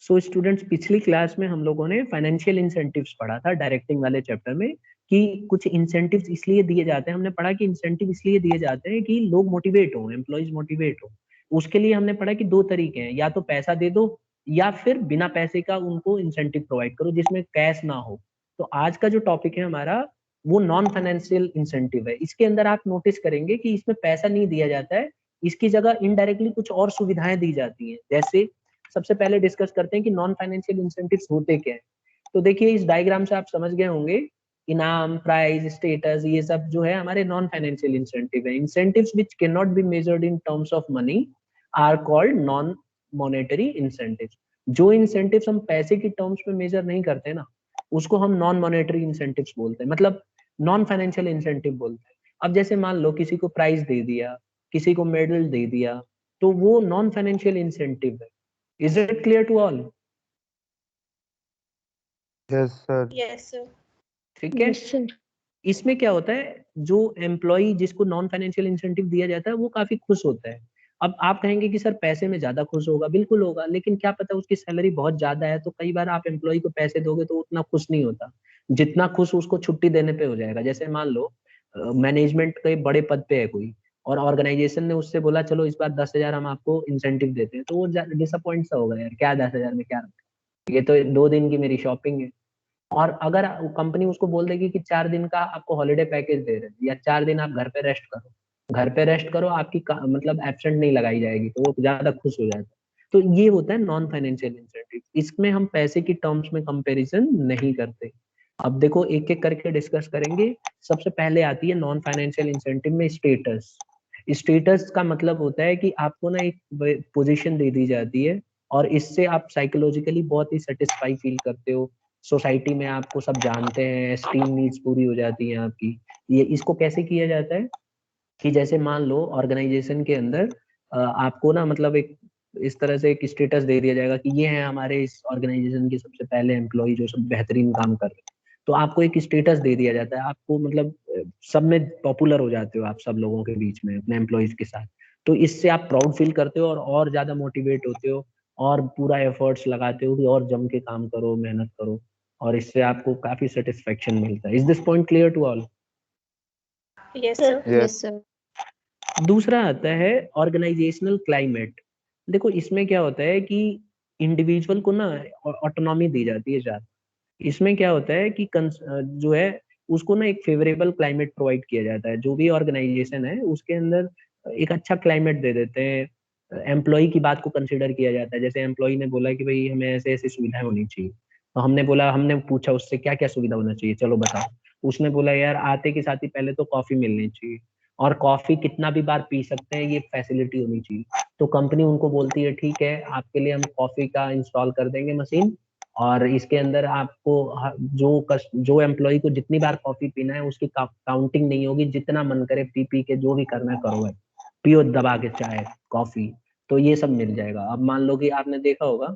So students, पिछली class में हम लोगों ने फाइनेंशियल इंसेंटिव्स पढ़ा था डायरेक्टिंग वाले चैप्टर में, कि कुछ इंसेंटिव्स इसलिए दिए जाते हैं। हमने पढ़ा कि इंसेंटिव इसलिए दिए जाते हैं कि लोग मोटिवेट हो, एम्प्लॉइज मोटिवेट हो। उसके लिए हमने पढ़ा कि दो तरीके हैं, या तो पैसा दे दो या फिर बिना पैसे का उनको इंसेंटिव प्रोवाइड करो जिसमें कैश ना हो। तो आज का जो टॉपिक है हमारा वो नॉन फाइनेंशियल इंसेंटिव है। इसके अंदर आप नोटिस करेंगे कि इसमें पैसा नहीं दिया जाता है, इसकी जगह इनडायरेक्टली कुछ और सुविधाएं दी जाती हैं। जैसे सबसे पहले डिस्कस करते हैं कि नॉन फाइनेंशियल इंसेंटिव्स होते क्या है। तो देखिए इस डायग्राम से आप समझ गए होंगे, इनाम, प्राइज, स्टेटस, ये सब जो है हमारे नॉन फाइनेंशियल इंसेंटिव है। Incentives which can not be measured in terms of money are called non monetary incentives. जो इंसेंटिव्स हम पैसे की टर्म्स में मेजर नहीं करते ना, उसको हम नॉन मॉनेटरी इंसेंटिव्स बोलते हैं, मतलब नॉन फाइनेंशियल इंसेंटिव बोलते हैं। अब जैसे मान लो किसी को प्राइज दे दिया, किसी को मेडल दे दिया, तो वो नॉन फाइनेंशियल इंसेंटिव है। Is it clear to all? Yes sir. Yes, sir. ठीक है। इसमें क्या होता है, जो एम्प्लॉय जिसको नॉन फाइनेंशियल इंसेंटिव दिया जाता है वो काफी खुश होता है। अब आप कहेंगे कि सर पैसे में ज्यादा खुश होगा, बिल्कुल होगा, लेकिन क्या पता उसकी सैलरी बहुत ज्यादा है, तो कई बार आप एम्प्लॉय को पैसे दोगे तो उतना खुश नहीं होता जितना खुश उसको छुट्टी देने पे हो जाएगा। जैसे मान लो मैनेजमेंट के बड़े पद पे है कोई, और ऑर्गेनाइजेशन ने उससे बोला चलो इस बार 10,000 हम आपको इंसेंटिव देते हैं, तो वो डिसअपॉइंट सा होगा, यार क्या 10,000 में क्या रखा, ये तो 2 दिन की मेरी शॉपिंग है। और अगर कंपनी उसको बोल देगी कि 4 दिन का आपको हॉलीडे पैकेज दे रहे हैं, या 4 दिन आप घर पे रेस्ट करो, घर पे रेस्ट करो, आपकी मतलब एब्सेंट नहीं लगाई जाएगी, तो वो ज्यादा खुश हो जाता है। तो ये होता है नॉन फाइनेंशियल इंसेंटिव। इसमें हम पैसे की टर्म्स में कंपैरिजन नहीं करते। अब देखो एक एक करके डिस्कस करेंगे। सबसे पहले आती है नॉन फाइनेंशियल इंसेंटिव में स्टेटस। स्टेटस का मतलब होता है कि आपको ना एक पोजीशन दे दी जाती है, और इससे आप साइकोलॉजिकली बहुत ही सेटिस्फाई फील करते हो। सोसाइटी में आपको सब जानते हैं, स्टीम नीड्स पूरी हो जाती है आपकी। ये इसको कैसे किया जाता है कि जैसे मान लो ऑर्गेनाइजेशन के अंदर आपको ना मतलब एक इस तरह से एक स्टेटस दे दिया जाएगा कि ये है हमारे इस ऑर्गेनाइजेशन के सबसे पहले एम्प्लॉय जो सब बेहतरीन काम कर रहे हैं। तो आपको एक स्टेटस दे दिया जाता है, आपको मतलब सब में पॉपुलर हो जाते हो आप सब लोगों के बीच में अपने एम्प्लॉयज के साथ। तो इससे आप प्राउड फील करते हो और ज्यादा मोटिवेट होते हो, और पूरा एफर्ट्स लगाते हो कि और जम के काम करो, मेहनत करो, और इससे आपको काफी सेटिस्फेक्शन मिलता है। Is this point clear to all? Yes, sir. Yes sir. दूसरा आता है ऑर्गेनाइजेशनल क्लाइमेट। देखो इसमें क्या होता है कि इंडिविजुअल को ना ऑटोनॉमी दी जाती है ज्यादा। इसमें क्या होता है कि जो है उसको ना एक फेवरेबल क्लाइमेट प्रोवाइड किया जाता है। जो भी ऑर्गेनाइजेशन है उसके अंदर एक अच्छा क्लाइमेट दे देते हैं। एम्प्लॉय की बात को कंसिडर किया जाता है। जैसे एम्प्लॉय ने बोला कि भाई हमें ऐसे ऐसे सुविधाएं होनी चाहिए, तो हमने बोला, हमने पूछा उससे क्या क्या सुविधा होना चाहिए, चलो बताओ। उसने बोला यार आते के साथ ही पहले तो कॉफी मिलनी चाहिए, और कॉफी कितना भी बार पी सकते हैं ये फैसिलिटी होनी चाहिए। तो कंपनी उनको बोलती है ठीक है आपके लिए हम कॉफी का इंस्टॉल कर देंगे मशीन, और इसके अंदर आपको जो एम्प्लॉय को जितनी बार कॉफी पीना है उसकी काउंटिंग नहीं होगी, जितना मन करे पी पी के जो भी करना है करो, है पियो दबा के चाय कॉफी। तो ये सब मिल जाएगा। अब मान लो कि आपने देखा होगा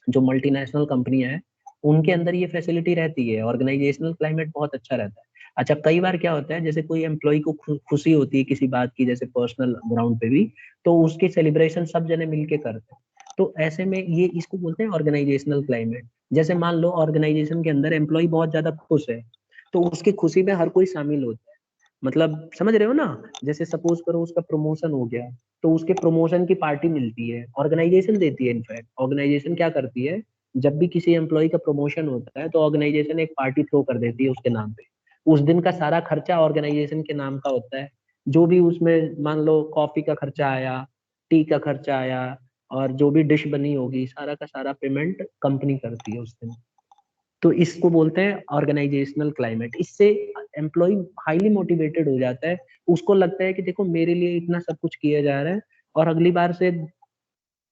जो मल्टीनेशनल कंपनियां हैं उनके अंदर ये फैसिलिटी रहती है, ऑर्गेनाइजेशनल क्लाइमेट बहुत अच्छा रहता है। अच्छा कई बार क्या होता है, जैसे कोई एम्प्लॉय को खुशी होती है किसी बात की, जैसे पर्सनल ग्राउंड पे भी, तो उसके सेलिब्रेशन सब जने मिलके करते हैं। तो ऐसे में ये इसको बोलते हैं ऑर्गेनाइजेशनल क्लाइमेट। जैसे मान लो ऑर्गेनाइजेशन के अंदर एम्प्लॉय बहुत ज्यादा खुश है, तो उसकी खुशी में हर कोई शामिल होता है। मतलब समझ रहे हो ना? जैसे सपोज करो उसका प्रमोशन हो गया, तो उसके प्रमोशन की पार्टी मिलती है, ऑर्गेनाइजेशन देती है। इनफैक्ट ऑर्गेनाइजेशन क्या करती है, जब भी किसी एम्प्लॉय का प्रमोशन होता है तो ऑर्गेनाइजेशन एक पार्टी थ्रो कर देती है उसके नाम पे। उस दिन का सारा खर्चा ऑर्गेनाइजेशन के नाम का होता है। जो भी उसमें मान लो कॉफी का खर्चा आया, टी का खर्चा आया, और जो भी डिश बनी होगी, सारा का सारा पेमेंट कंपनी करती है उस दिन। तो इसको बोलते हैं ऑर्गेनाइजेशनल क्लाइमेट। इससे एम्प्लॉय हाईली मोटिवेटेड हो जाता है। उसको लगता है कि देखो मेरे लिए इतना सब कुछ किया जा रहा है, और अगली बार से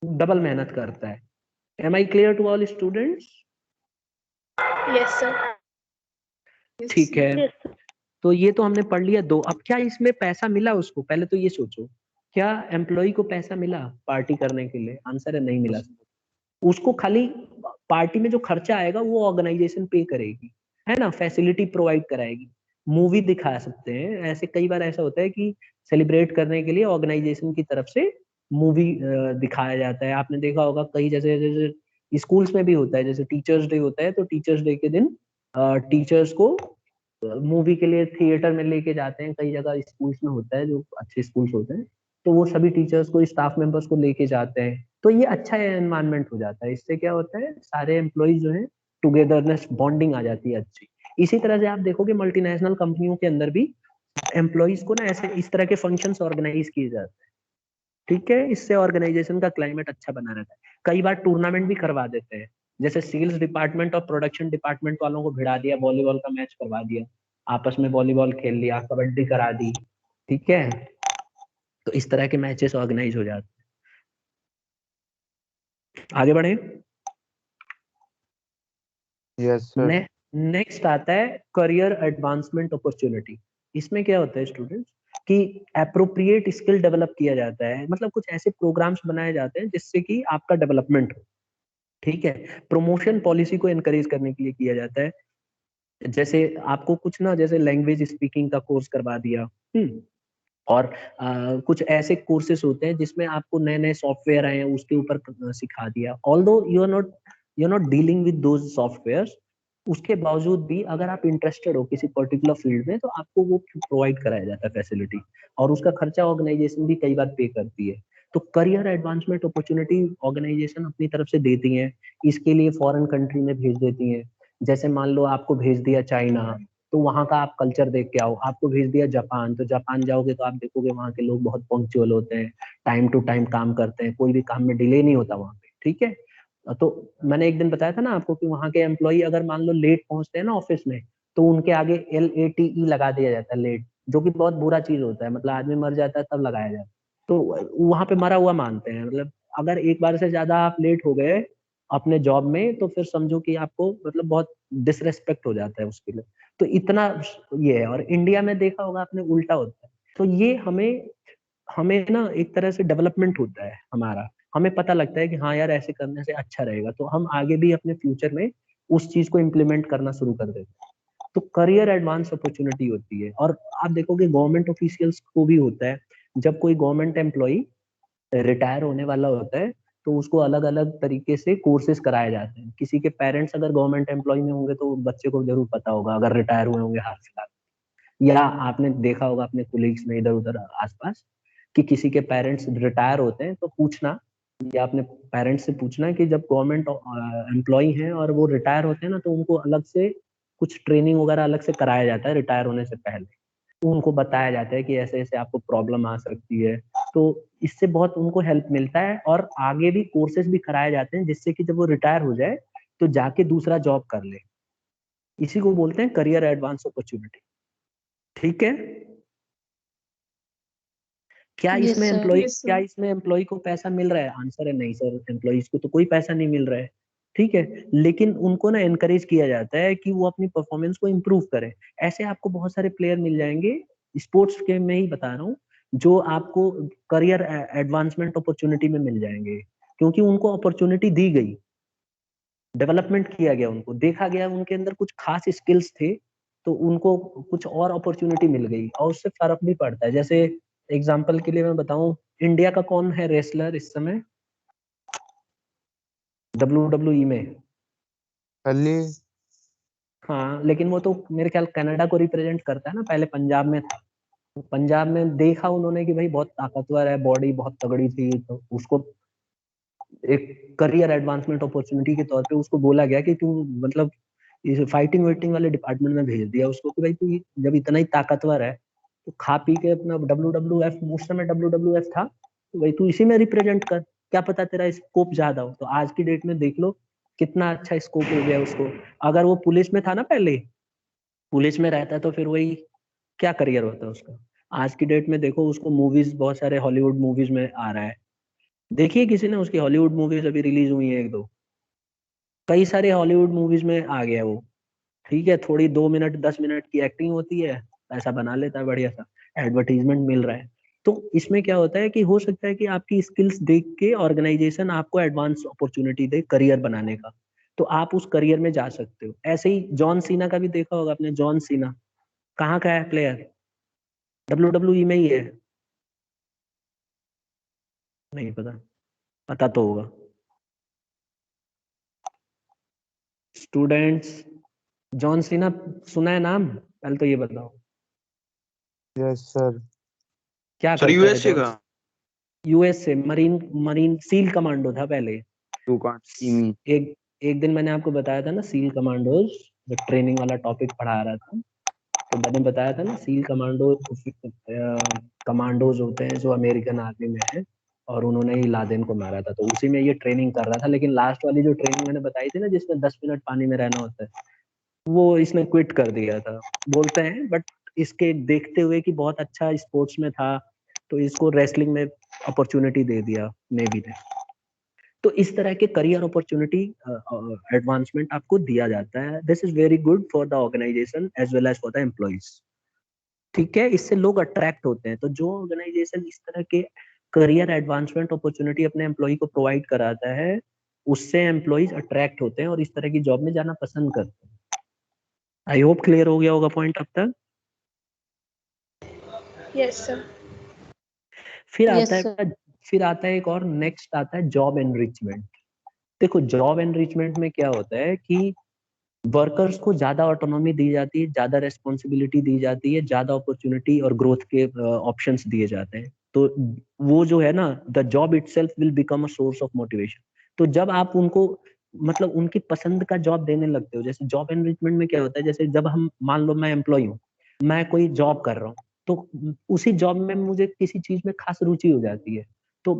डबल मेहनत करता है। Am I clear to all students? Yes, sir. ठीक है। तो ये तो हमने पढ़ लिया दो। अब क्या इसमें पैसा मिला उसको, पहले तो ये सोचो, क्या एम्प्लॉय को पैसा मिला पार्टी करने के लिए? आंसर है नहीं मिला। उसको खाली पार्टी में जो खर्चा आएगा वो ऑर्गेनाइजेशन पे करेगी, है ना, फैसिलिटी प्रोवाइड कराएगी। मूवी दिखा सकते हैं, ऐसे कई बार ऐसा होता है कि सेलिब्रेट करने के लिए ऑर्गेनाइजेशन की तरफ से मूवी दिखाया जाता है। आपने देखा होगा कई जैसे जैसे स्कूल्स में भी होता है, जैसे टीचर्स डे होता है तो टीचर्स डे के दिन टीचर्स को मूवी के लिए थिएटर में लेके जाते हैं, कई जगह स्कूल्स में होता है, जो अच्छे स्कूल्स होते हैं तो वो सभी टीचर्स को, स्टाफ मेंबर्स को लेके जाते हैं, तो ये अच्छा एनवायरनमेंट हो जाता है। इससे क्या होता है, सारे एम्प्लॉइज जो है टुगेदरनेस, बॉन्डिंग आ जाती है अच्छी। इसी तरह से आप देखोगे मल्टीनेशनल कंपनियों के अंदर भी एम्प्लॉइज को ना ऐसे इस तरह के फंक्शंस ऑर्गेनाइज किए जाते हैं, ठीक है, इससे ऑर्गेनाइजेशन का क्लाइमेट अच्छा बना रहता है। कई बार टूर्नामेंट भी करवा देते हैं, जैसे सेल्स डिपार्टमेंट और प्रोडक्शन डिपार्टमेंट वालों को भिड़ा दिया, वॉलीबॉल का मैच करवा दिया, आपस में वॉलीबॉल खेल लिया, कबड्डी करा दी, ठीक है, तो इस तरह के मैचेस ऑर्गेनाइज हो जाते हैं। आगे बढ़े। Yes sir. नेक्स्ट आता है करियर एडवांसमेंट अपॉर्चुनिटी। इसमें क्या होता है स्टूडेंट्स कि एप्रोप्रिएट स्किल डेवलप किया जाता है, मतलब कुछ ऐसे प्रोग्राम्स बनाए जाते हैं जिससे कि आपका डेवलपमेंट हो, ठीक है। प्रमोशन पॉलिसी को एनकरेज करने के लिए किया जाता है, जैसे आपको कुछ ना, जैसे लैंग्वेज स्पीकिंग का कोर्स करवा दिया, और कुछ ऐसे कोर्सेस होते हैं जिसमें आपको नए नए सॉफ्टवेयर आए हैं उसके ऊपर सिखा दिया, although you are not dealing with those software, उसके बावजूद भी अगर आप इंटरेस्टेड हो किसी पर्टिकुलर फील्ड में तो आपको वो प्रोवाइड कराया जाता है फैसिलिटी, और उसका खर्चा ऑर्गेनाइजेशन भी कई बार पे करती है। तो करियर एडवांसमेंट अपॉर्चुनिटी ऑर्गेनाइजेशन अपनी तरफ से देती है, इसके लिए फॉरेन कंट्री में भेज देती है। जैसे मान लो आपको भेज दिया चाइना, तो वहाँ का आप कल्चर देख के आओ, आपको भेज दिया जापान, तो जापान जाओगे तो आप देखोगे वहाँ के लोग बहुत पंक्चुअल होते हैं, टाइम टू टाइम काम करते हैं, कोई भी काम में डिले नहीं होता वहाँ पे, ठीक है। तो मैंने एक दिन बताया था ना आपको कि वहाँ के एम्प्लॉई अगर मान लो लेट पहुंचते हैं ना ऑफिस में, तो उनके आगे LATE लगा दिया जाता है, लेट, जो कि बहुत बुरा चीज होता है, मतलब आदमी मर जाता है तब लगाया जाता है, तो वहाँ पे मरा हुआ मानते हैं, मतलब अगर एक बार से ज्यादा आप लेट हो गए अपने जॉब में तो फिर समझो कि आपको मतलब बहुत डिसरेस्पेक्ट हो जाता है उसके लिए, तो इतना ये है। और इंडिया में देखा होगा आपने उल्टा होता है, तो ये हमें हमें ना एक तरह से डेवलपमेंट होता है हमारा, हमें पता लगता है कि हाँ यार ऐसे करने से अच्छा रहेगा, तो हम आगे भी अपने फ्यूचर में उस चीज को इम्प्लीमेंट करना शुरू कर देते हैं। तो करियर एडवांस अपॉर्चुनिटी होती है। और आप देखोगे गवर्नमेंट ऑफिशियल्स को भी होता है, जब कोई गवर्नमेंट एम्प्लॉय रिटायर होने वाला होता है तो उसको अलग अलग तरीके से कोर्सेज कराए जाते हैं। किसी के पेरेंट्स अगर गवर्नमेंट एम्प्लॉय में होंगे तो बच्चे को जरूर पता होगा, अगर रिटायर हुए होंगे हाल फिलहाल, या आपने देखा होगा अपने कोलीग्स में इधर उधर आसपास कि किसी के पेरेंट्स रिटायर होते हैं, तो पूछना, या अपने पेरेंट्स से पूछना कि जब गवर्नमेंट एम्प्लॉय हैं और वो रिटायर होते हैं ना, तो उनको अलग से कुछ ट्रेनिंग वगैरह अलग से कराया जाता है रिटायर होने से पहले, उनको बताया जाता है कि ऐसे ऐसे आपको प्रॉब्लम आ सकती है, तो इससे बहुत उनको हेल्प मिलता है, और आगे भी कोर्सेज भी कराए जाते हैं जिससे कि जब वो रिटायर हो जाए तो जाके दूसरा जॉब कर ले। इसी को बोलते हैं करियर एडवांस अपॉर्चुनिटी, ठीक है। क्या Yes, इसमें sir. एम्प्लॉय क्या इसमें एम्प्लॉय को पैसा मिल रहा है? आंसर है नहीं सर, एम्प्लॉइज को तो कोई पैसा नहीं मिल रहा है, ठीक है, लेकिन उनको ना एनकरेज किया जाता है कि वो अपनी परफॉर्मेंस को इम्प्रूव करें। ऐसे आपको बहुत सारे प्लेयर मिल जाएंगे, स्पोर्ट्स के में ही बता रहा हूँ, जो आपको करियर एडवांसमेंट अपॉर्चुनिटी में मिल जाएंगे, क्योंकि उनको अपॉर्चुनिटी दी गई, डेवलपमेंट किया गया, उनको देखा गया उनके अंदर कुछ खास स्किल्स थे, तो उनको कुछ और अपॉर्चुनिटी मिल गई, और उससे फर्क भी पड़ता है। जैसे एग्जांपल के लिए मैं बताऊं, इंडिया का कौन है रेसलर इस समय WWE में? अली। हाँ, लेकिन वो तो मेरे ख्याल कनाडा को रिप्रेजेंट करता है ना, पहले पंजाब में था, तो पंजाब में देखा उन्होंने कि भाई बहुत ताकतवर है, बॉडी बहुत तगड़ी थी, तो उसको एक करियर एडवांसमेंट अपॉर्चुनिटी के तौर पे उसको बोला गया कि तू मतलब इस फाइटिंग वेटिंग वाले डिपार्टमेंट में भेज दिया उसको कि भाई तू जब इतना ही ताकतवर है तो खा पी के अपना WWF, उस समय WWF था, तो भाई तू इसी में रिप्रेजेंट कर, क्या पता तेरा स्कोप ज्यादा हो। तो आज की डेट में देख लो कितना अच्छा स्कोप हो गया उसको। अगर वो पुलिस में था ना पहले, पुलिस में रहता तो फिर वही क्या करियर होता उसका। आज की डेट में देखो उसको मूवीज, बहुत सारे हॉलीवुड मूवीज में आ रहा है, देखिए किसी ने उसकी हॉलीवुड मूवीज अभी रिलीज हुई है एक दो, कई सारे हॉलीवुड मूवीज में आ गया वो, ठीक है, थोड़ी 2 मिनट 10 मिनट की एक्टिंग होती है, पैसा बना लेता है बढ़िया सा, एडवर्टीजमेंट मिल रहा है। तो इसमें क्या होता है कि हो सकता है कि आपकी स्किल्स देख के ऑर्गेनाइजेशन आपको एडवांस अपॉर्चुनिटी दे करियर बनाने का, तो आप उस करियर में जा सकते हो। ऐसे ही जॉन सीना का भी देखा होगा आपने, जॉन सीना कहाँ का है प्लेयर? WWE में ही है, नहीं पता? पता तो होगा। स्टूडेंट्स, जॉन सीना सुना है नाम? पहले तो ये बताओ यस सर। क्या सर करता है यूएसए जॉन? का। यूएस से मरीन मरीन सील कमांडो था पहले। यू कांट सी मी। एक एक दिन मैंने आपको बताया था ना सील कमांडोज, जो ट्रेनिंग वाला टॉपिक पढ़ा रहा था, तो मैंने बताया था ना सील कमांडो कमांडोज होते हैं जो अमेरिकन आर्मी में है, और उन्होंने ही लादेन को मारा था, तो उसी में ये ट्रेनिंग कर रहा था। लेकिन लास्ट वाली जो ट्रेनिंग मैंने बताई थी ना, जिसमें 10 मिनट पानी में रहना होता है, वो इसने क्विट कर दिया था बोलते हैं। बट इसके देखते हुए कि बहुत अच्छा स्पोर्ट्स में था, तो इसको रेसलिंग में अपॉर्चुनिटी दे दिया नेवी ने। तो इस तरह के करियर अपॉर्चुनिटी एडवांसमेंट आपको दिया जाता है। This is very good for the organisation as well as for the employees. ठीक है, इससे लोग अट्रैक्ट होते हैं। तो जो ऑर्गेनाइजेशन इस तरह के करियर एडवांसमेंट अपॉर्चुनिटी अपने एम्प्लॉय को प्रोवाइड कराता है, उससे एम्प्लॉइज अट्रैक्ट होते हैं और इस तरह की जॉब में जाना पसंद करते हैं। आई होप क्लियर हो गया होगा पॉइंट अब तक। Yes sir. फिर Yes, आता sir. है फिर आता है एक और, नेक्स्ट आता है जॉब एनरिचमेंट। देखो जॉब एनरिचमेंट में क्या होता है कि वर्कर्स को ज्यादा ऑटोनॉमी दी जाती है, ज्यादा रेस्पॉन्सिबिलिटी दी जाती है, ज्यादा अपॉर्चुनिटी और ग्रोथ के ऑप्शंस दिए जाते हैं। तो वो जो है ना, the job itself will become a source of motivation. तो जब आप उनको मतलब उनकी पसंद का जॉब देने लगते हो, जैसे जॉब एनरिचमेंट में क्या होता है, जैसे जब हम मान लो मैं एम्प्लॉय हूँ, मैं कोई जॉब कर रहा हूँ, तो उसी जॉब में मुझे किसी चीज में खास रुचि हो जाती है, तो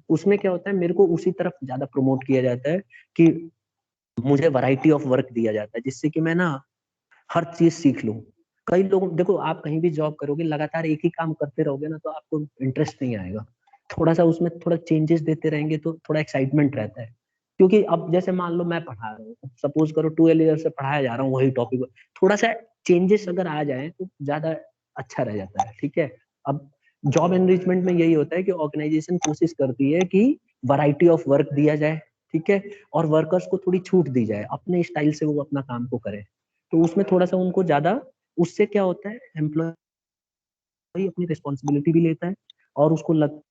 उसमें क्या होता है, मेरे को उसी तरफ ज्यादा प्रमोट किया जाता है कि मुझे वैरायटी ऑफ वर्क दिया जाता है, जिससे कि मैं ना हर चीज सीख लूं। कई लोग देखो, आप कहीं भी जॉब करोगे लगातार एक ही काम करते रहोगे ना, तो आपको इंटरेस्ट नहीं आएगा। थोड़ा सा उसमें थोड़ा चेंजेस देते रहेंगे तो थोड़ा एक्साइटमेंट रहता है। क्योंकि अब जैसे मान लो मैं पढ़ा रहा हूँ, सपोज करो 12 ईयर से पढ़ाया जा रहा हूँ वही टॉपिक, थोड़ा सा चेंजेस अगर आ जाए तो ज्यादा अच्छा रह जाता है। ठीक है, अब जॉब एनरिचमेंट में यही होता है कि ऑर्गेनाइजेशन कोशिश करती है कि वैरायटी ऑफ वर्क दिया जाए, ठीक है, और वर्कर्स को थोड़ी छूट दी जाए, अपने स्टाइल से वो अपना काम को करें। तो उसमें थोड़ा सा उनको ज्यादा, उससे क्या होता है, एम्प्लॉय अपनी रिस्पॉन्सिबिलिटी भी लेता है और उसको लगता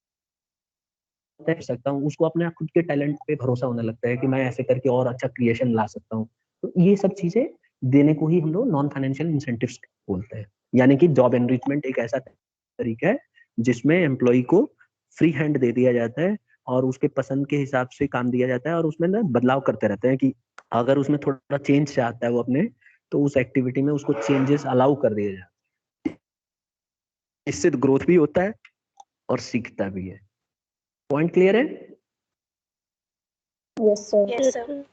है सकता हूँ, उसको अपने खुद के टैलेंट पे भरोसा होने लगता है कि मैं ऐसे करके और अच्छा क्रिएशन ला सकता हूँ। तो ये सब चीजें देने को ही हम लोग नॉन फाइनेंशियल इंसेंटिव्स बोलते हैं। यानी कि जॉब एनरिचमेंट एक ऐसा तरीका है जिसमें एम्प्लॉय को फ्री हैंड दे दिया जाता है और उसके पसंद के हिसाब से काम दिया जाता है, और उसमें ना बदलाव करते रहते हैं कि अगर उसमें थोड़ा चेंज चाहता है वो अपने, तो उस एक्टिविटी में उसको चेंजेस अलाउ कर दिए जाते हैं। इससे ग्रोथ भी होता है और सीखता भी है। पॉइंट क्लियर है? Yes, sir. Yes sir.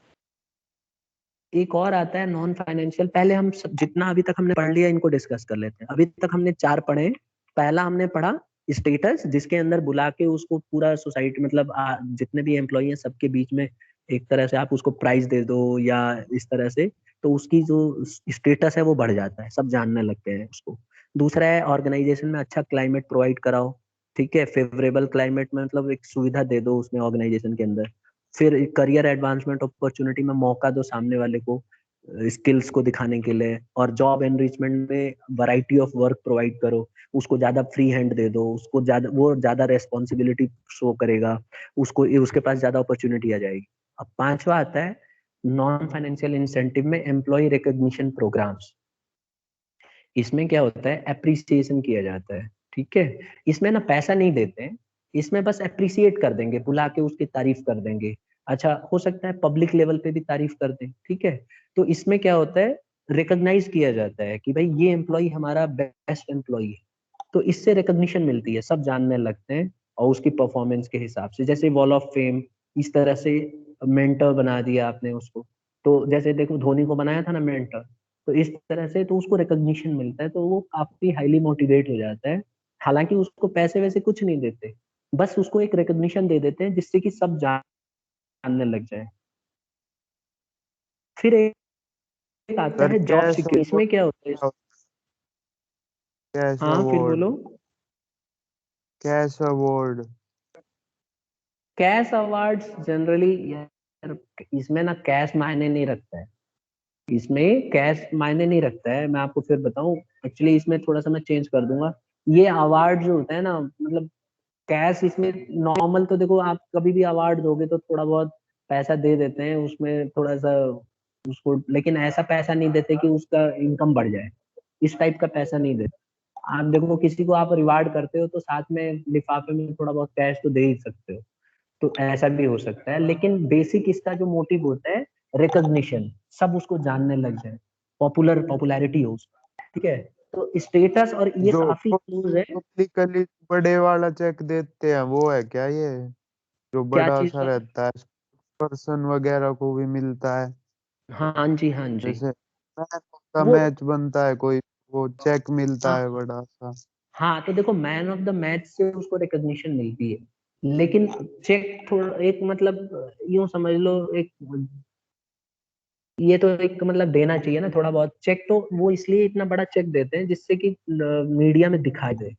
एक और आता है नॉन फाइनेंशियल। पहले हम जितना अभी तक हमने पढ़ लिया इनको डिस्कस कर लेते हैं। अभी तक हमने 4 पढ़े। पहला हमने पढ़ा स्टेटस, जिसके अंदर बुला के उसको पूरा सोसाइटी मतलब जितने भी एम्प्लॉई हैं सबके बीच में एक तरह से आप उसको प्राइज दे दो या इस तरह से, तो उसकी जो स्टेटस है वो बढ़ जाता है, सब जानने लगते हैं उसको। दूसरा है ऑर्गेनाइजेशन में अच्छा क्लाइमेट प्रोवाइड कराओ। ठीक है, फेवरेबल क्लाइमेट में मतलब एक सुविधा दे दो उसमें ऑर्गेनाइजेशन के अंदर। फिर करियर एडवांसमेंट अपॉर्चुनिटी में मौका दो सामने वाले को स्किल्स को दिखाने के लिए। और जॉब एनरिचमेंट में वैरायटी ऑफ वर्क प्रोवाइड करो, उसको ज्यादा फ्री हैंड दे दो, उसको ज्यादा वो ज्यादा रेस्पॉन्सिबिलिटी शो करेगा, उसको उसके पास ज्यादा अपॉर्चुनिटी आ जाएगी। अब पांचवा आता है नॉन फाइनेंशियल इंसेंटिव में एम्प्लॉय रिकॉग्निशन प्रोग्राम्स। इसमें क्या होता है, एप्रिसिएशन किया जाता है। ठीक है, इसमें ना पैसा नहीं देते हैं, इसमें बस अप्रिसिएट कर देंगे, बुला के उसकी तारीफ कर देंगे। अच्छा, हो सकता है पब्लिक लेवल पे भी तारीफ कर दें। ठीक है, तो इसमें क्या होता है, रिकॉग्नाइज किया जाता है कि भाई ये एम्प्लॉय हमारा बेस्ट एम्प्लॉय है। तो इससे रिकॉग्निशन मिलती है, सब जानने लगते हैं और उसकी परफॉर्मेंस के हिसाब से, जैसे वॉल ऑफ फेम इस तरह से मेंटर बना दिया आपने उसको। तो जैसे देखो धोनी को बनाया था ना मेंटर, तो इस तरह से तो उसको रिकॉग्निशन मिलता है, तो वो काफी हाईली मोटिवेट हो जाता है। हालांकि उसको पैसे वैसे कुछ नहीं देते, बस उसको एक रिकॉग्निशन दे देते हैं जिससे कि सब जानने लग जाए। फिर एक आता सर है जॉब कैश सिक्योरिटी। इसमें क्या होता है, कैश हाँ फिर अवार्ड बोलो। Cash award cash awards generally यार, इसमें ना कैश मायने नहीं रखता है, इसमें कैश मायने नहीं रखता है। मैं आपको फिर बताऊं, एक्चुअली इसमें थोड़ा सा मैं चेंज कर दूंगा। ये अवार्ड जो होता है ना, मतलब कैश इसमें नॉर्मल, तो देखो आप कभी भी अवार्ड दोगे तो थोड़ा बहुत पैसा दे देते हैं, उसमें थोड़ा सा उसको, लेकिन ऐसा पैसा नहीं देते कि उसका इनकम बढ़ जाए, इस टाइप का पैसा नहीं देते। आप देखो किसी को आप रिवार्ड करते हो तो साथ में लिफाफे में थोड़ा बहुत कैश तो दे ही सकते हो, तो ऐसा भी हो सकता है। लेकिन बेसिक इसका जो मोटिव होता है रिकॉग्निशन, सब उसको जानने लग जाए, पॉपुलैरिटी हो उसका, ठीक है। तो स्टेटस और ये जो काफी क्लोज है। पब्लिकली बड़े वाला चेक देते हैं वो है क्या ये, जो क्या बड़ा चीज सा है? रहता है, पर्सन वगैरह को भी मिलता है? हाँ जी, हाँ जी। जैसे मैच का वो, मैच बनता है कोई, वो चेक मिलता है हाँ बड़ा सा। हाँ, तो देखो मैन ऑफ द मैच से उसको रिकॉग्निशन मिलती है, लेकिन चेक थोड़ा एक मतलब यूं समझ लो, एक ये तो एक मतलब देना चाहिए ना थोड़ा बहुत चेक, तो वो इसलिए इतना बड़ा चेक देते हैं जिससे कि मीडिया में दिखाई दे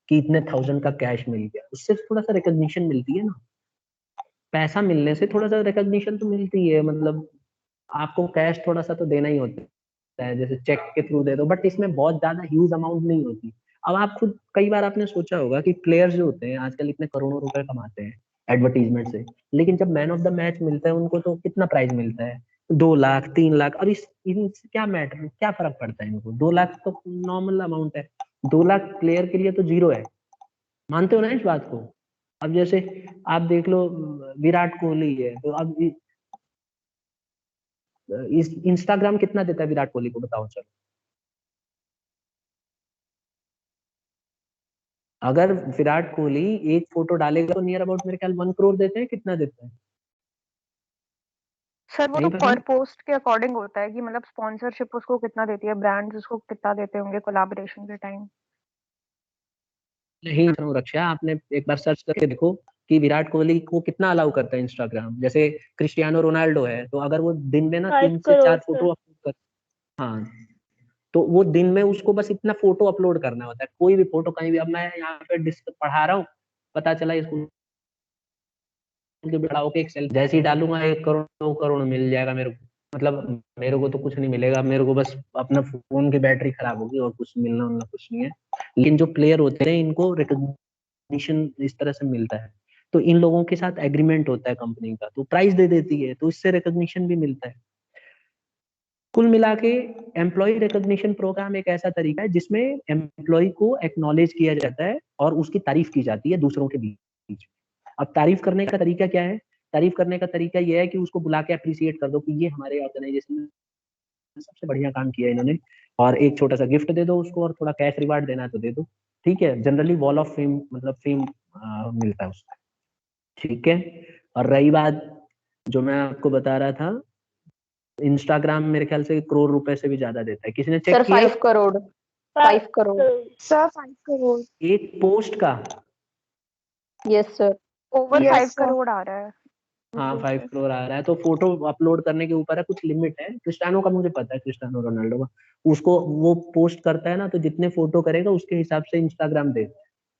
कि इतने थाउजेंड का कैश मिल गया, उससे थोड़ा सा रिकॉग्निशन मिलती है ना। पैसा मिलने से थोड़ा सा रिकॉग्निशन तो मिलती है, मतलब आपको कैश थोड़ा सा तो देना ही होता है, जैसे चेक के थ्रू दे दो, बट इसमें बहुत ज्यादा ह्यूज अमाउंट नहीं होती। अब आप खुद कई बार आपने सोचा होगा कि प्लेयर्स जो होते हैं आजकल इतने करोड़ों रुपए कमाते हैं एडवर्टीजमेंट से, लेकिन जब मैन ऑफ द मैच मिलता है उनको तो कितना प्राइज मिलता है? 2 लाख, 3 लाख। और इस इनसे क्या मैटर, क्या फर्क पड़ता है इनको? 2 लाख तो नॉर्मल अमाउंट है, 2 लाख प्लेयर के लिए तो जीरो है। मानते हो ना इस बात को? अब जैसे आप देख लो, विराट कोहली है, तो अब इस इंस्टाग्राम कितना देता है विराट कोहली को, बताओ चलो। अगर विराट कोहली एक फोटो डालेगा तो नियर अबाउट मेरे ख्याल 1 करोड़ देते हैं, कितना देते हैं? सर वो तो नहीं पता? पर पोस्ट के अकॉर्डिंग होता है कि मतलब स्पॉन्सरशिप उसको कितना देती है, ब्रांड्स उसको कितना देते होंगे कोलैबोरेशन के टाइम। नहीं रक्षा, आपने एक बार सर्च करके देखो कि विराट कोहली को कितना अलाउ करता है इंस्टाग्राम। जैसे क्रिस्टियानो रोनाल्डो है, तो अगर वो दिन में ना 5 3 से 4 करोड़ फोटो सर। अपलोड कर, हाँ, तो वो दिन में उसको बस इतना फोटो अपलोड करना होता है, कोई भी फोटो कहीं भी। अब मैं यहाँ पे पढ़ा रहा हूँ, पता चला स्कूल के बड़ा होके एक सेल्फी जैसे ही डालूंगा 1 करोड़ 2 करोड़ मिल जाएगा मेरे को। मतलब मेरे को तो कुछ नहीं मिलेगा, मेरे को बस अपना फोन की बैटरी खराब होगी, और कुछ मिलना उलना कुछ नहीं है। लेकिन जो प्लेयर होते हैं इनको रिकॉग्निशन इस तरह से मिलता है, तो इन लोगों के साथ एग्रीमेंट होता है कंपनी का, तो प्राइस दे देती है, तो इससे रिकॉग्निशन भी मिलता है। कुल मिला के एम्प्लॉय रिकॉग्निशन प्रोग्राम एक ऐसा तरीका है जिसमें एम्प्लॉय को एक्नॉलेज किया जाता है और उसकी तारीफ की जाती है दूसरों के बीच। अब तारीफ करने का तरीका क्या है? तारीफ करने का तरीका यह है कि उसको बुला के अप्रिशिएट कर दो कि ये हमारे ऑर्गेनाइजेशन में सबसे बढ़िया काम किया है इन्होंने, और एक छोटा सा गिफ्ट दे दो उसको, और थोड़ा कैश रिवार्ड देना है तो दे दो। ठीक है, जनरली वॉल ऑफ फेम, मतलब फेम मिलता है उसका। ठीक है। और रही बात जो मैं आपको बता रहा था, इंस्टाग्राम मेरे ख्याल से करोड़ रुपए से भी ज्यादा देता है, किसी ने सर चेक किया? 5 करोड़, 5 करोड़। सर 5 करोड़। एक पोस्ट का? Yes sir, over yes 5 sir. Crore आ रहा है हाँ, गूगल 5 पे। करोड़ आ रहा है, तो फोटो अपलोड करने के ऊपर है, कुछ लिमिट है। क्रिस्टियानो का मुझे पता है, क्रिस्टियानो रोनाल्डो का, उसको वो पोस्ट करता है ना, तो जितने फोटो करेगा उसके हिसाब से इंस्टाग्राम दे।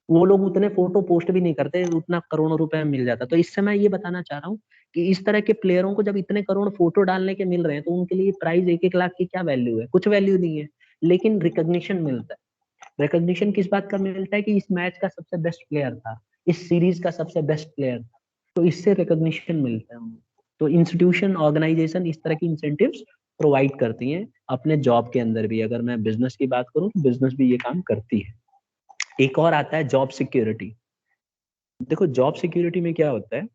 वो लोग उतने फोटो पोस्ट भी नहीं करते, उतना करोड़ों रुपए में मिल जाता। तो इससे मैं ये बताना चाह रहा हूँ कि इस तरह के प्लेयरों को जब इतने करोड़ फोटो डालने के मिल रहे हैं, तो उनके लिए प्राइस 1-1 लाख की क्या वैल्यू है? कुछ वैल्यू नहीं है, लेकिन रिकॉग्निशन मिलता है। रिकॉग्निशन किस बात का मिलता है? कि इस मैच का सबसे बेस्ट प्लेयर था, इस सीरीज का सबसे बेस्ट प्लेयर था, तो इससे रिकॉग्निशन मिलता है उनको। तो इंस्टीट्यूशन, ऑर्गेनाइजेशन इस तरह की इंसेंटिव्स प्रोवाइड करती हैं अपने जॉब के अंदर भी। अगर मैं बिजनेस की बात करूं तो बिजनेस भी ये काम करती है। एक और आता है जॉब सिक्योरिटी। देखो जॉब सिक्योरिटी में क्या होता है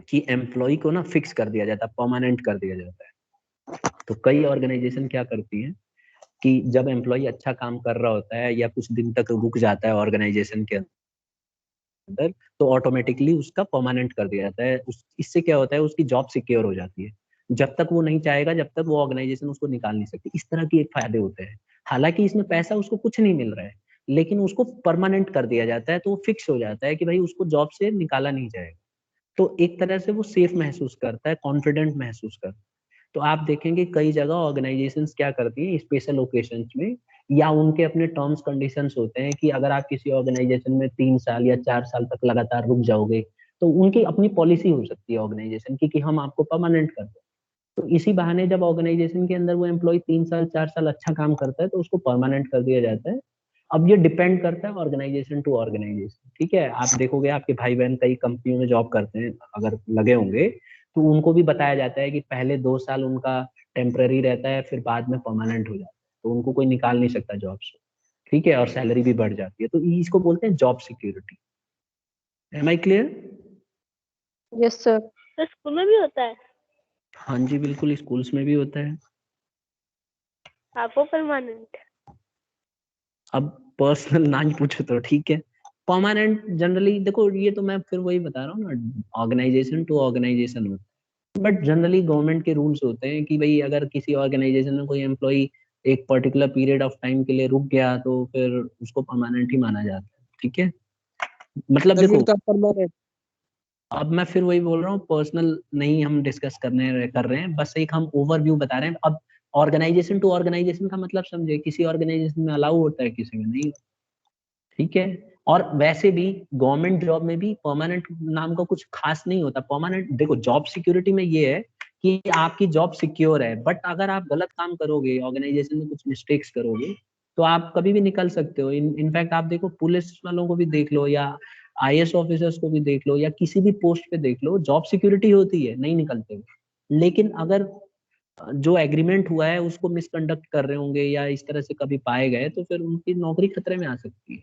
कि एम्प्लॉय को ना फिक्स कर दिया जाता है, परमानेंट कर दिया जाता है। तो कई ऑर्गेनाइजेशन क्या करती हैं कि जब एम्प्लॉय अच्छा काम कर रहा होता है या कुछ दिन तक रुक जाता है ऑर्गेनाइजेशन के अंदर, तो ऑटोमेटिकली उसका परमानेंट कर दिया जाता है। इससे क्या होता है, उसकी जॉब सिक्योर हो जाती है। जब तक वो नहीं चाहेगा, जब तक वो ऑर्गेनाइजेशन उसको निकाल नहीं सकती। इस तरह की एक फायदे होते हैं। हालांकि इसमें पैसा उसको कुछ नहीं मिल रहा है, लेकिन उसको परमानेंट कर दिया जाता है, तो वो फिक्स हो जाता है कि भाई उसको जॉब से निकाला नहीं जाएगा। तो एक तरह से वो सेफ महसूस करता है, कॉन्फिडेंट महसूस करता है। तो आप देखेंगे कई जगह ऑर्गेनाइजेशंस क्या करती हैं स्पेशल ओकेशंस में, या उनके अपने टर्म्स कंडीशंस होते हैं कि अगर आप किसी ऑर्गेनाइजेशन में 3 साल या 4 साल तक लगातार रुक जाओगे, तो उनकी अपनी पॉलिसी हो सकती है ऑर्गेनाइजेशन की कि हम आपको परमानेंट कर दें। तो इसी बहाने जब ऑर्गेनाइजेशन के अंदर वो एम्प्लॉय 3 साल 4 साल अच्छा काम करता है, तो उसको परमानेंट कर दिया जाता है। अब ये डिपेंड करता है ऑर्गेनाइजेशन टू ऑर्गेनाइजेशन। ठीक है, आप देखोगे आपके भाई बहन कई कंपनियों में जॉब करते हैं, अगर लगे होंगे, तो उनको भी बताया जाता है कि पहले 2 साल उनका टेम्पररी रहता है, फिर बाद में परमानेंट हो जाता है, तो उनको कोई निकाल नहीं सकता जॉब से, ठीक है, और सैलरी भी बढ़ जाती है, तो इसको बोलते हैं job security. Am I clear? Yes sir. तो स्कूल में भी होता है? हाँ जी बिल्कुल, स्कूल्स में भी होता है। आपको परमानेंट? अब पर्सनल ना ही पूछो तो ठीक है। परमानेंट जनरली देखो, ये तो मैं फिर वही बता रहा हूँ ना, ऑर्गेनाइजेशन टू ऑर्गेनाइजेशन होता है, बट जनरली गवर्नमेंट के रूल्स होते हैं कि भाई अगर किसी ऑर्गेनाइजेशन में कोई एम्प्लॉय एक पर्टिकुलर पीरियड ऑफ टाइम के लिए रुक गया तो फिर उसको परमानेंट ही माना जाता है, ठीक है। मतलब देखो, परमानेंट। अब मैं फिर वही बोल रहा हूँ, पर्सनल नहीं हम डिस्कस कर रहे हैं, बस एक हम ओवरव्यू बता रहे हैं। अब ऑर्गेनाइजेशन टू ऑर्गेनाइजेशन का मतलब समझे, किसी ऑर्गेनाइजेशन में अलाउ होता है, किसी में नहीं, ठीक है। और वैसे भी गवर्नमेंट जॉब में भी परमानेंट नाम का कुछ खास नहीं होता। परमानेंट देखो, जॉब सिक्योरिटी में ये है कि आपकी जॉब सिक्योर है, बट अगर आप गलत काम करोगे, ऑर्गेनाइजेशन में कुछ मिस्टेक्स करोगे, तो आप कभी भी निकल सकते हो। इनफैक्ट आप देखो, पुलिस वालों को भी देख लो, या आईएएस ऑफिसर्स को भी देख लो, या किसी भी पोस्ट पे देख लो, जॉब सिक्योरिटी होती है, नहीं निकलते हो। लेकिन अगर जो एग्रीमेंट हुआ है उसको मिसकंडक्ट कर रहे होंगे या इस तरह से कभी पाए गए, तो फिर उनकी नौकरी खतरे में आ सकती है,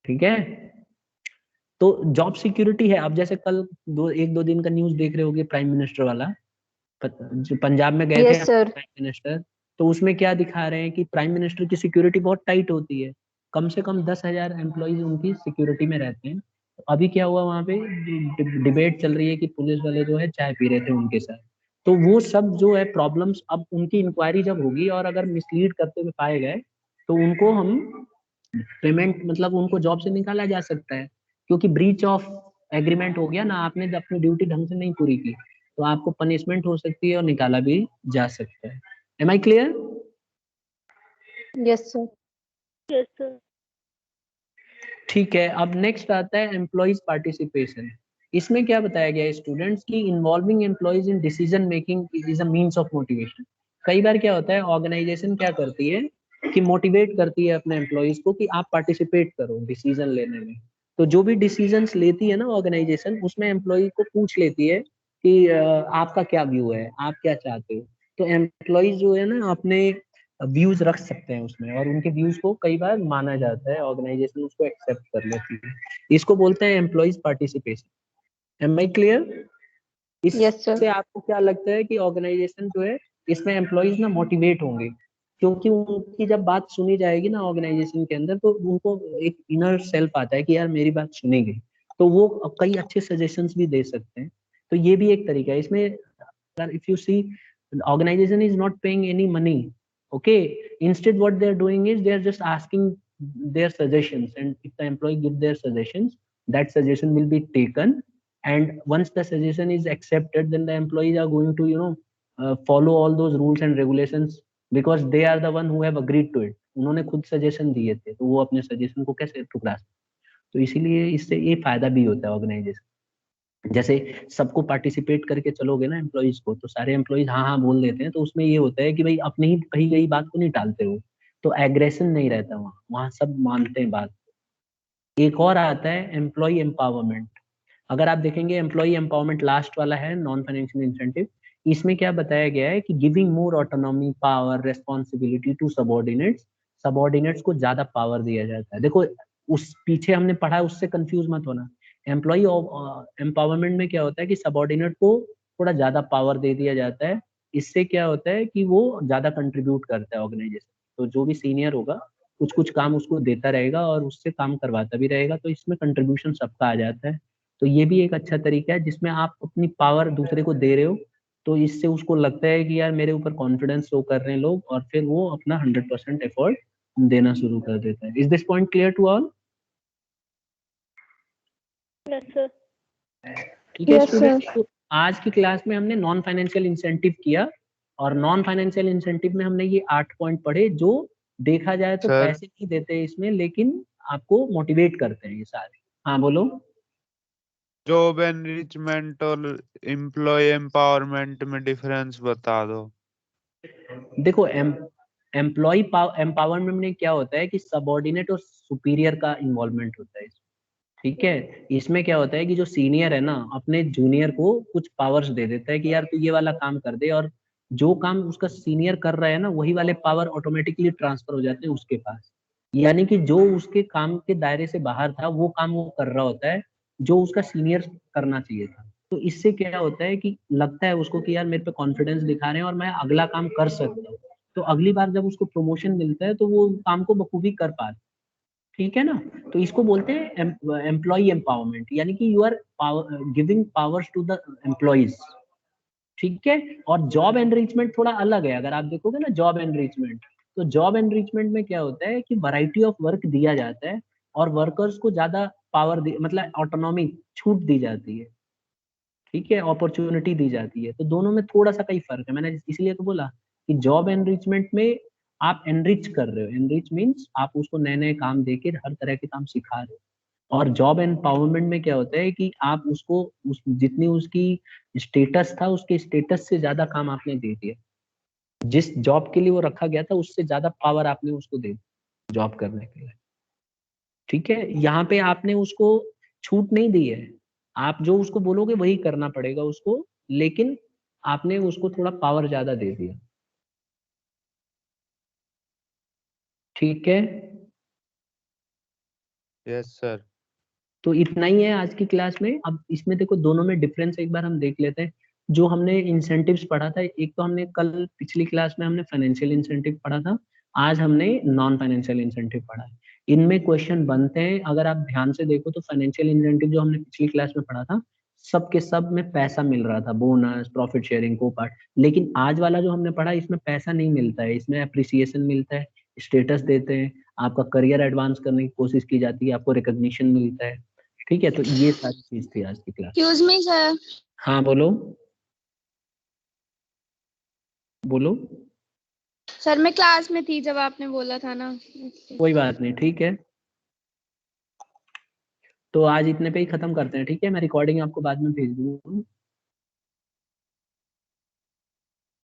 ठीक है। तो जॉब सिक्योरिटी है। अब जैसे कल एक दो दिन का न्यूज देख रहे होगे, प्राइम मिनिस्टर वाला, जो पंजाब में गए थे यस सर। प्राइम मिनिस्टर, तो उसमें क्या दिखा रहे हैं कि प्राइम मिनिस्टर की सिक्योरिटी बहुत टाइट होती है, कम से कम 10,000 एम्प्लॉइज उनकी सिक्योरिटी में रहते हैं। अभी क्या हुआ वहां पे, डिबेट चल रही है कि पुलिस वाले जो है चाय पी रहे थे उनके साथ। तो वो सब जो है प्रॉब्लम्स, अब उनकी इंक्वायरी जब होगी और अगर मिसलीड करते हुए पाए गए, तो उनको हम पेमेंट, मतलब उनको जॉब से निकाला जा सकता है, क्योंकि ब्रीच ऑफ एग्रीमेंट हो गया ना, आपने अपनी ड्यूटी ढंग से नहीं पूरी की, तो आपको पनिशमेंट हो सकती है और निकाला भी जा सकता है। Am I clear? Yes sir. Yes sir. ठीक है। अब नेक्स्ट आता है एम्प्लॉइज पार्टिसिपेशन। इसमें क्या बताया गया है स्टूडेंट्स की, involving employees in decision making is a means of motivation. कई बार क्या होता है, ऑर्गेनाइजेशन क्या करती है कि मोटिवेट करती है अपने एम्प्लॉइज को कि आप पार्टिसिपेट करो डिसीजन लेने में। तो जो भी डिसीजंस लेती है ना ऑर्गेनाइजेशन, उसमें एम्प्लॉय को पूछ लेती है कि आपका क्या व्यू है, आप क्या चाहते हो। तो एम्प्लॉइज जो है ना अपने व्यूज रख सकते हैं उसमें, और उनके व्यूज को कई बार माना जाता है, ऑर्गेनाइजेशन उसको एक्सेप्ट कर लेती है। इसको बोलते हैं employees participation. Am I clear? Yes sir. इससे आपको क्या लगता है कि ऑर्गेनाइजेशन जो है, इसमें एम्प्लॉइज ना मोटिवेट होंगे, क्योंकि उनकी जब बात सुनी जाएगी ना ऑर्गेनाइजेशन के अंदर, तो उनको एक इनर सेल्फ आता है कि यार मेरी बात सुनी गई, तो वो कई अच्छे सजेशंस भी दे सकते हैं। तो ये भी एक तरीका है इसमें। if you see, the organization is not paying any money, okay, instead what they are doing is they are just asking their suggestions, and if the employee give their suggestions, that suggestion will be taken, and once the suggestion is accepted, then the employees are going to follow all those rules and regulations, because they are the one who have agreed to it. उन्होंने खुद suggestion दिए थे, तो वो अपने suggestion को कैसे ठुकरा सकते। तो इसीलिए इससे ये फायदा भी होता है ऑर्गेनाइजेशन। जैसे सबको पार्टिसिपेट करके चलोगे ना एम्प्लॉइज को, तो सारे एम्प्लॉइज हाँ हाँ बोल देते हैं, तो उसमें ये होता है कि भाई अपनी ही कही गई बात को नहीं टालते हो, तो एग्रेशन नहीं रहता वहाँ, वहाँ सब मानते हैं बात। एक और आता है एम्प्लॉय एम्पावरमेंट। अगर आप देखेंगे एम्प्लॉय एम्पावरमेंट लास्ट वाला है, नॉन फाइनेंशियल इंसेंटिव। इसमें क्या बताया गया है कि giving more autonomy, power, responsibility to subordinates. Subordinates को ज्यादा पावर दिया जाता है। देखो, उस पीछे हमने पढ़ा, उससे कंफ्यूज मत होना। एम्प्लॉय एम्पावरमेंट में क्या होता है कि सबॉर्डिनेट को थोड़ा ज्यादा पावर दे दिया जाता है। इससे क्या होता है कि वो ज्यादा कंट्रीब्यूट करता है ऑर्गेनाइजेशन, तो जो भी सीनियर होगा कुछ कुछ काम उसको देता रहेगा और उससे काम करवाता भी रहेगा, तो इसमें कंट्रीब्यूशन सबका आ जाता है। तो ये भी एक अच्छा तरीका है जिसमें आप अपनी पावर दूसरे को दे रहे हो, तो इससे उसको लगता है कि यार मेरे ऊपर कॉन्फिडेंस शो कर रहे हैं लोग, और फिर वो अपना 100% एफर्ट देना शुरू कर देता है। Is this point clear to all? Yes sir. ठीक है Yes, स्टूडेंट, sir. तो आज की क्लास में हमने नॉन फाइनेंशियल इंसेंटिव किया, और नॉन फाइनेंशियल इंसेंटिव में हमने ये 8 पॉइंट पढ़े, जो देखा जाए तो सर पैसे नहीं देते इसमें, लेकिन आपको मोटिवेट करते हैं ये सारे। हाँ बोलो। जॉब एनरिचमेंट और एम्प्लॉय एम्पावरमेंट में डिफरेंस बता दो। देखो, एम्प्लॉय एम्पावरमेंट में क्या होता है कि सबॉर्डिनेट और सुपीरियर का इन्वॉल्वमेंट होता है इसमें, ठीक है। इसमें क्या होता है कि जो सीनियर है ना, अपने जूनियर को कुछ पावर्स दे देता है कि यार तू ये वाला काम कर दे, और जो काम उसका सीनियर कर रहा है ना, वही वाले पावर ऑटोमेटिकली ट्रांसफर हो जाते हैं उसके पास। यानी कि जो उसके काम के दायरे से बाहर था वो काम वो कर रहा होता है जो उसका सीनियर करना चाहिए था। तो इससे क्या होता है कि लगता है उसको कि यार मेरे पे कॉन्फिडेंस दिखा रहे हैं और मैं अगला काम कर सकता हूँ, तो अगली बार जब उसको प्रमोशन मिलता है तो वो काम को बखूबी कर पाता है। ठीक है ना? तो इसको बोलते हैं एम्प्लॉय एम्पावरमेंट, यानी कि you are giving powers to the employees. ठीक है? और जॉब एनरिचमेंट थोड़ा अलग है। अगर आप देखोगे ना जॉब एनरिचमेंट, तो जॉब एनरिचमेंट में क्या होता है कि वैरायटी ऑफ वर्क दिया जाता है और वर्कर्स को ज्यादा पावर मतलब ऑटोनॉमी, छूट दी जाती है। ठीक है? अपॉर्चुनिटी दी जाती है। तो दोनों में थोड़ा सा कई फर्क है। मैंने इसलिए तो बोला कि जॉब एनरिचमेंट में आप एनरिच कर रहे हो। एनरिच मीन्स आप उसको नए नए काम देके हर तरह के काम सिखा रहे हो। और जॉब एम्पावरमेंट में क्या होता है कि आप उसको जितनी उसकी स्टेटस था उसके स्टेटस से ज्यादा काम आपने दे दिया। जिस जॉब के लिए वो रखा गया था उससे ज्यादा पावर आपने उसको दे दी जॉब करने के लिए। ठीक है? यहाँ पे आपने उसको छूट नहीं दी है। आप जो उसको बोलोगे वही करना पड़ेगा उसको, लेकिन आपने उसको थोड़ा पावर ज्यादा दे दिया। ठीक है? Yes sir. तो इतना ही है आज की क्लास में। अब इसमें देखो दोनों में डिफरेंस एक बार हम देख लेते हैं। जो हमने इंसेंटिव्स पढ़ा था, एक तो हमने कल पिछली क्लास में हमने फाइनेंशियल इंसेंटिव पढ़ा था, आज हमने नॉन फाइनेंशियल इंसेंटिव पढ़ा है। इनमें क्वेश्चन बनते हैं, अगर आप ध्यान से देखो तो फाइनेंशियल इंसेंटिव जो हमने पिछली क्लास में पढ़ा था, सब के सब में पैसा मिल रहा था, बोनस, प्रॉफिट शेयरिंग, को पार्ट। लेकिन आज वाला जो हमने पढ़ा इसमें पैसा नहीं मिलता है, इसमें अप्रिसिएशन मिलता है, स्टेटस देते हैं, आपका करियर एडवांस करने की कोशिश की जाती है, आपको रिकॉग्निशन मिलता है। ठीक है? तो ये सारी चीज थी आज की क्लास। Excuse me sir. हाँ बोलो बोलो। सर मैं क्लास में थी जब आपने बोला था ना। कोई बात नहीं, ठीक है। तो आज इतने पे ही खत्म करते हैं। ठीक है? मैं रिकॉर्डिंग आपको बाद में भेज दूंगा।